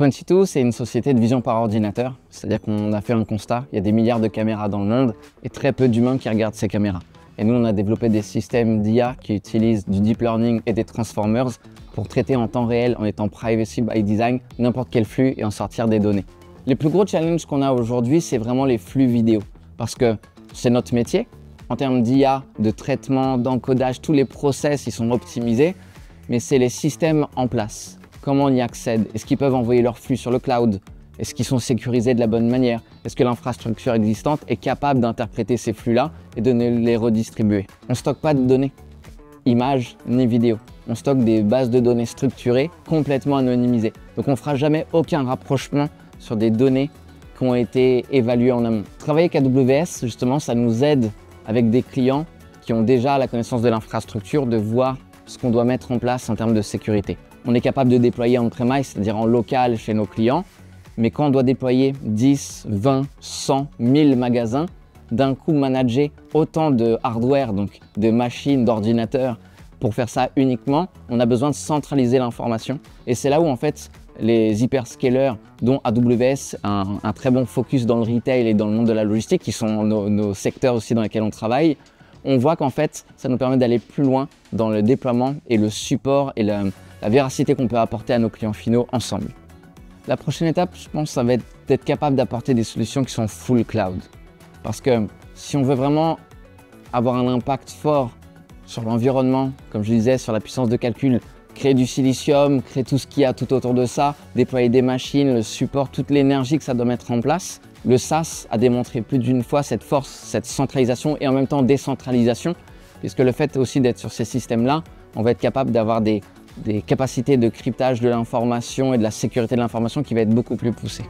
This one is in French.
Point22, c'est une société de vision par ordinateur, c'est-à-dire qu'on a fait un constat, il y a des milliards de caméras dans le monde et très peu d'humains qui regardent ces caméras. Et nous, on a développé des systèmes d'IA qui utilisent du deep learning et des transformers pour traiter en temps réel, en étant privacy by design, n'importe quel flux et en sortir des données. Les plus gros challenges qu'on a aujourd'hui, c'est vraiment les flux vidéo, parce que c'est notre métier. En termes d'IA, de traitement, d'encodage, tous les process, ils sont optimisés, mais c'est les systèmes en place. Comment on y accède? Est-ce qu'ils peuvent envoyer leurs flux sur le cloud? Est-ce qu'ils sont sécurisés de la bonne manière? Est-ce que l'infrastructure existante est capable d'interpréter ces flux-là et de les redistribuer? On ne stocke pas de données, images ni vidéos. On stocke des bases de données structurées, complètement anonymisées. Donc on ne fera jamais aucun rapprochement sur des données qui ont été évaluées en amont. Travailler avec AWS, justement, ça nous aide avec des clients qui ont déjà la connaissance de l'infrastructure de voir ce qu'on doit mettre en place en termes de sécurité. On est capable de déployer on-premise, c'est-à-dire en local chez nos clients, mais quand on doit déployer 10, 20, 100, 1000 magasins, d'un coup manager autant de hardware, donc de machines, d'ordinateurs, pour faire ça uniquement, on a besoin de centraliser l'information. Et c'est là où en fait les hyperscalers, dont AWS, un très bon focus dans le retail et dans le monde de la logistique, qui sont nos secteurs aussi dans lesquels on travaille, on voit qu'en fait ça nous permet d'aller plus loin dans le déploiement et le support et la véracité qu'on peut apporter à nos clients finaux ensemble. La prochaine étape, je pense, ça va être d'être capable d'apporter des solutions qui sont full cloud. Parce que si on veut vraiment avoir un impact fort sur l'environnement, comme je disais, sur la puissance de calcul, créer du silicium, créer tout ce qu'il y a tout autour de ça, déployer des machines, le support, toute l'énergie que ça doit mettre en place, le SaaS a démontré plus d'une fois cette force, cette centralisation et en même temps décentralisation, puisque le fait aussi d'être sur ces systèmes-là, on va être capable d'avoir des capacités de cryptage de l'information et de la sécurité de l'information qui va être beaucoup plus poussées.